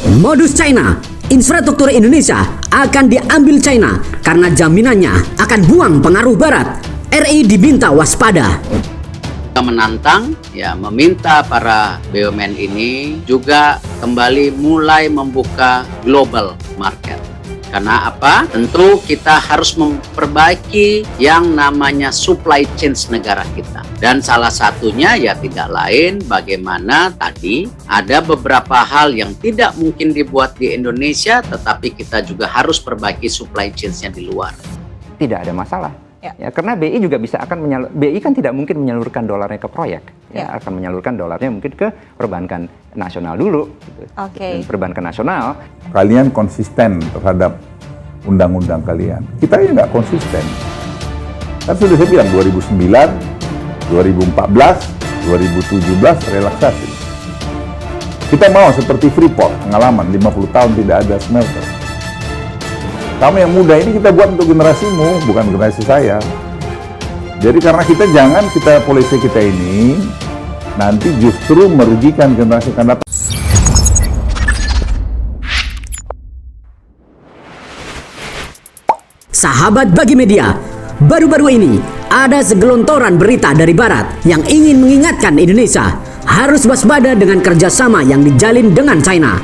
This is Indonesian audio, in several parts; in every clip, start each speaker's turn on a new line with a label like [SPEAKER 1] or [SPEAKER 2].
[SPEAKER 1] Modus China, infrastruktur Indonesia akan diambil China karena jaminannya akan buang pengaruh Barat. RI diminta waspada.
[SPEAKER 2] Menantang, meminta para BUMN ini juga kembali mulai membuka global market. Karena apa? Tentu kita harus memperbaiki yang namanya supply chain negara kita. Dan salah satunya tidak lain bagaimana tadi ada beberapa hal yang tidak mungkin dibuat di Indonesia, tetapi kita juga harus perbaiki supply chain-nya di luar.
[SPEAKER 3] Tidak ada masalah. Ya, karena BI juga bisa BI kan tidak mungkin menyalurkan dolarnya ke proyek, akan menyalurkan dolarnya mungkin ke perbankan nasional dulu. Dan perbankan nasional.
[SPEAKER 4] Kalian konsisten terhadap undang-undang kalian. Kita ini nggak konsisten. Kan sudah saya bilang 2009, 2014, 2017 relaksasi. Kita mau seperti Freeport, pengalaman 50 tahun tidak ada smelter. Kamu yang muda ini kita buat untuk generasimu, bukan generasi saya. Jadi karena polisi kita ini nanti justru merugikan generasi akan datang.
[SPEAKER 1] Sahabat Bagi Media, baru-baru ini ada segelontoran berita dari Barat yang ingin mengingatkan Indonesia harus waspada dengan kerjasama yang dijalin dengan China.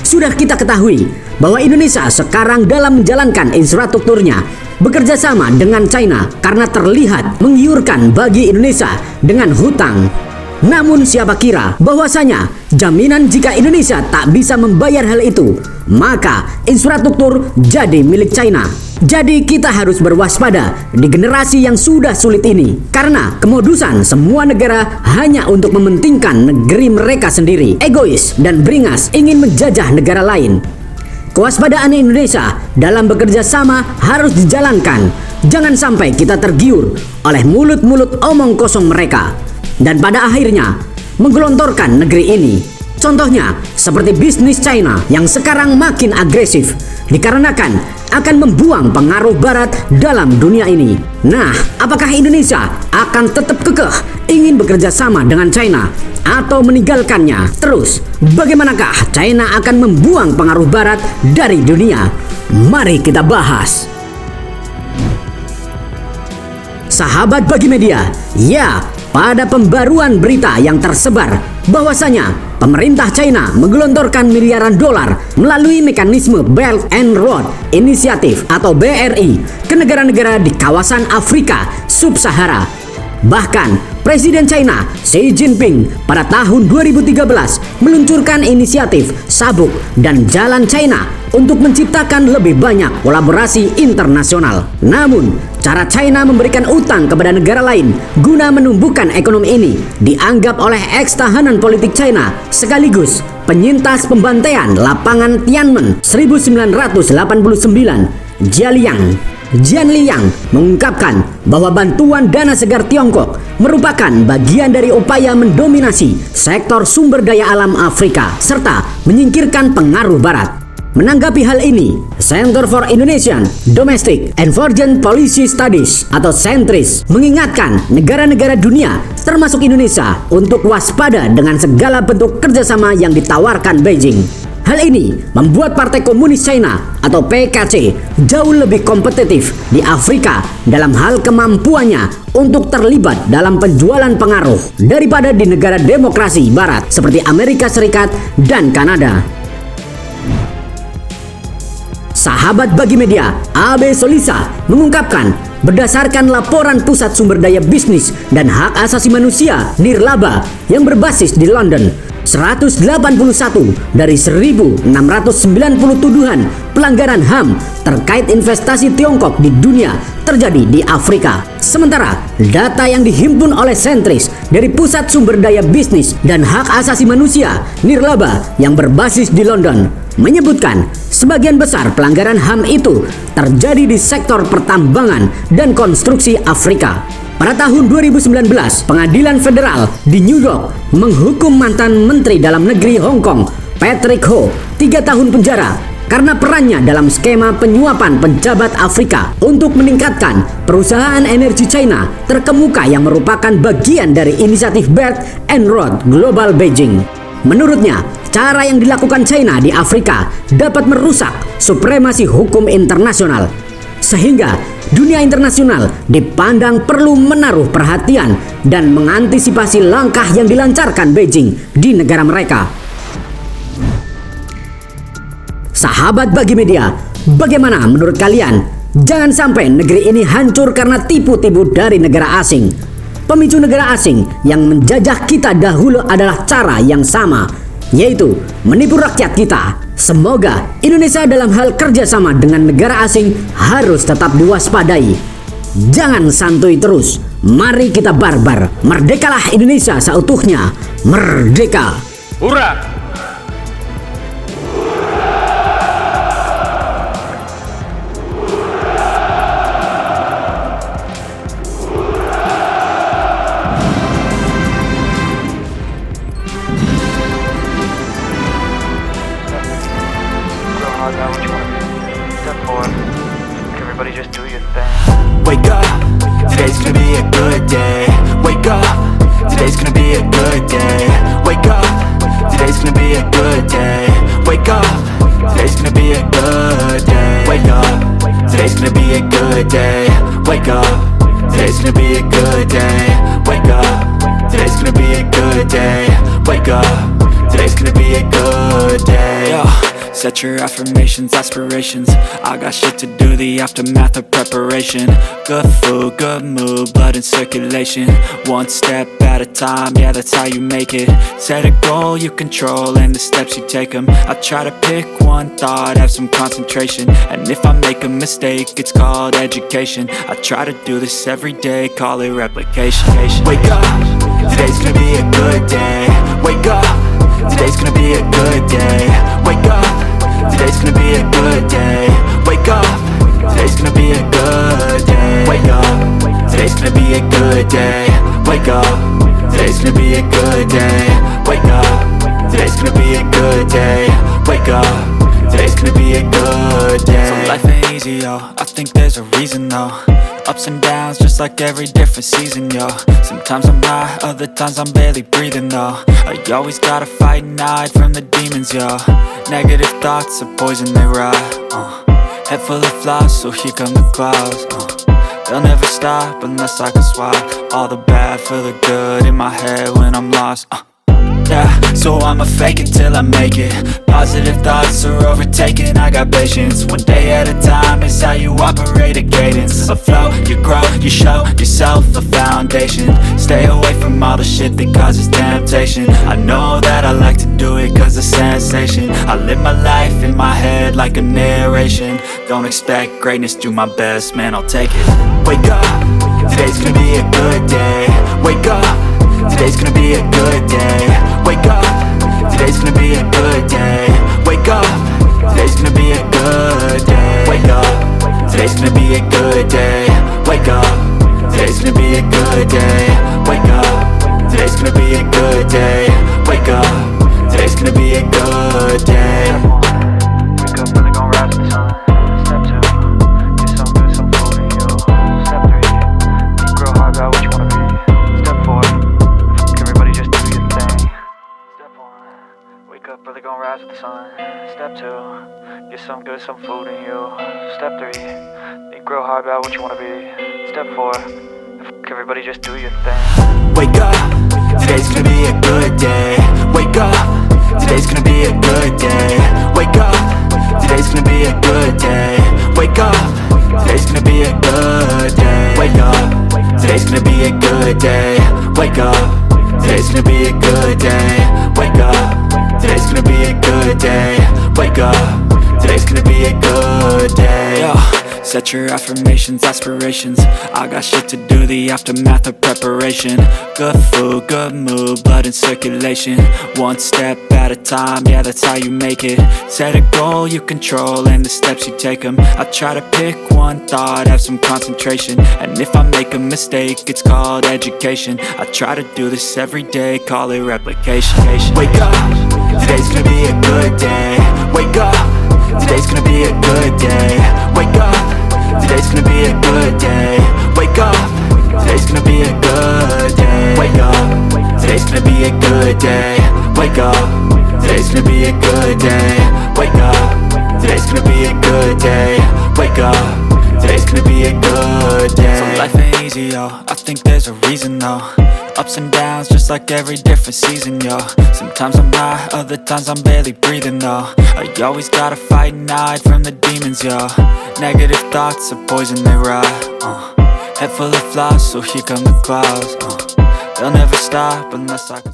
[SPEAKER 1] Sudah kita ketahui bahwa Indonesia sekarang dalam menjalankan infrastrukturnya bekerja sama dengan China karena terlihat menggiurkan bagi Indonesia dengan hutang. Namun siapa kira bahwasanya jaminan jika Indonesia tak bisa membayar hal itu, maka infrastruktur jadi milik China. Jadi kita harus berwaspada di generasi yang sudah sulit ini, karena kemodusan semua negara hanya untuk mementingkan negeri mereka sendiri, egois dan beringas ingin menjajah negara lain. Kewaspadaan Indonesia dalam bekerja sama harus dijalankan. Jangan sampai kita tergiur oleh mulut-mulut omong kosong mereka dan pada akhirnya menggelontorkan negeri ini. Contohnya seperti bisnis China yang sekarang makin agresif dikarenakan akan membuang pengaruh Barat dalam dunia ini. Nah, apakah Indonesia akan tetap kekeh ingin bekerja sama dengan China atau meninggalkannya? Terus, bagaimanakah China akan membuang pengaruh Barat dari dunia? Mari kita bahas. Sahabat Bagi Media, pada pembaruan berita yang tersebar bahwasanya pemerintah China menggelontorkan miliaran dolar melalui mekanisme Belt and Road Initiative atau BRI ke negara-negara di kawasan Afrika Sub-Sahara. Bahkan Presiden China Xi Jinping pada tahun 2013 meluncurkan inisiatif Sabuk dan Jalan China untuk menciptakan lebih banyak kolaborasi internasional. Namun, cara China memberikan utang kepada negara lain guna menumbuhkan ekonomi ini dianggap oleh eks-tahanan politik China sekaligus penyintas pembantaian lapangan Tiananmen 1989, Jian Liang mengungkapkan bahwa bantuan dana segar Tiongkok merupakan bagian dari upaya mendominasi sektor sumber daya alam Afrika serta menyingkirkan pengaruh Barat. Menanggapi hal ini, Center for Indonesian Domestic and Foreign Policy Studies atau CENTRIS mengingatkan negara-negara dunia termasuk Indonesia untuk waspada dengan segala bentuk kerjasama yang ditawarkan Beijing. Hal ini membuat Partai Komunis China atau PKC jauh lebih kompetitif di Afrika dalam hal kemampuannya untuk terlibat dalam penjualan pengaruh daripada di negara demokrasi Barat seperti Amerika Serikat dan Kanada. Sahabat Bagi Media, AB Solisa mengungkapkan berdasarkan laporan Pusat Sumber Daya Bisnis dan Hak Asasi Manusia Nirlaba yang berbasis di London, 181 dari 1.690 tuduhan pelanggaran HAM terkait investasi Tiongkok di dunia terjadi di Afrika. Sementara data yang dihimpun oleh Sentris dari Pusat Sumber Daya Bisnis dan Hak Asasi Manusia Nirlaba yang berbasis di London menyebutkan sebagian besar pelanggaran HAM itu terjadi di sektor pertambangan dan konstruksi Afrika. Pada tahun 2019, Pengadilan Federal di New York menghukum mantan Menteri Dalam Negeri Hong Kong, Patrick Ho, 3 tahun penjara karena perannya dalam skema penyuapan pejabat Afrika untuk meningkatkan perusahaan energi China terkemuka yang merupakan bagian dari inisiatif Belt and Road Global Beijing. Menurutnya, cara yang dilakukan China di Afrika dapat merusak supremasi hukum internasional. Sehingga dunia internasional dipandang perlu menaruh perhatian dan mengantisipasi langkah yang dilancarkan Beijing di negara mereka. Sahabat Bagi Media, bagaimana menurut kalian? Jangan sampai negeri ini hancur karena tipu-tipu dari negara asing. Pemicu negara asing yang menjajah kita dahulu adalah cara yang sama, yaitu menipu rakyat kita. Semoga Indonesia dalam hal kerjasama dengan negara asing harus tetap diwaspadai. Jangan santuy terus. Mari kita barbar. Merdekalah Indonesia seutuhnya. Merdeka.
[SPEAKER 5] Hurra!
[SPEAKER 6] Everybody just do your thing. Wake up, today's gonna be a good day. Wake up, today's gonna be a good day. Wake up, today's gonna be a good day. Wake up, today's gonna be a good day. Wake up, today's gonna be a good day. Wake up, today's gonna be a good day. Wake up, today's gonna be a good day. Wake up, today's gonna be a good day. Yo. Set your affirmations, aspirations. I got shit to do, the aftermath of preparation. Good food, good mood, blood in circulation. One step at a time, yeah, that's how you make it. Set a goal you control and the steps you take them. I try to pick one thought, have some concentration. And if I make a mistake, it's called education. I try to do this every day, call it replication. Wake up, today's gonna be a good day. Wake up, today's gonna be a good day. Wake up, today's gonna be a good day. Wake up, today's gonna be a good day. Wake up, today's gonna be a good day. Wake up, today's gonna be a good day. Wake up, today's gonna be a good day. Wake up, today's gonna be a good day. So life ain't easy, yo, I think there's a reason though. Ups and downs, just like every different season, yo. Sometimes I'm high, other times I'm barely breathing, though. I always gotta fight and hide from the demons, yo. Negative thoughts are poison, they rot. Head full of flies, so here come the clouds. They'll never stop unless I can swap all the bad for the good in my head when I'm lost. Yeah, so I'ma fake it till I make it. Positive thoughts are overtaken, I got patience. One day at a time is how you operate a cadence. A flow, you grow, you show yourself a foundation. Stay away from all the shit that causes temptation. I know that I like to do it cause it's sensation. I live my life in my head like a narration. Don't expect greatness, do my best, man, I'll take it. Wake up, today's gonna be a good day. Wake up, today's gonna be a good day. Wake up, today's gonna be a good day. Wake up, today's gonna be a good day. Wake up, today's gonna be a good day. Wake up, today's gonna be a good day. Wake up, today's gonna be a good day. Wake up, today's gonna be a good day. Wake up, really gonna rise to the sun. Step 2, get some good, some food in you. Step 3, think real hard about what you wanna be. Step 4, everybody just do your thing. Step 1, wake up, really gonna rise with the sun. Step 2, get some good, some food in you. Step 3, think real hard about what you wanna be. Step 4, everybody just do your thing. Wake up, today's gonna be a good day. Wake up, today's gonna be a good day. Wake up, today's gonna be a good day. Wake up, today's gonna be a good day. Wake up, today's gonna be a good day. Wake up, today's gonna be a good day. Wake up, today's gonna be a good day. Wake up, today's gonna be a good day. Yo. Set your affirmations, aspirations. I got shit to do, the aftermath of preparation. Good food, good mood, blood in circulation. One step at a time, yeah, that's how you make it. Set a goal you control and the steps you take them. I try to pick one thought, have some concentration. And if I make a mistake, it's called education. I try to do this every day, call it replication. Wake up, today's gonna be a good day. Wake up, today's gonna be a good day. Wake up, today's gonna be a good day. Wake up, today's gonna be a good day. Wake up, today's gonna be a good day. Wake up, today's gonna be a good day. Wake up, today's gonna be a good day. Wake up, today's gonna be a good day. So life ain't easy, yo, I think there's a reason though. Ups and downs, just like every different season, yo. Sometimes I'm high, other times I'm barely breathing, though. I always gotta fight and hide from the demons, yo. Negative thoughts are poison, they rot. Head full of flies, so here come the clouds. They'll never stop unless I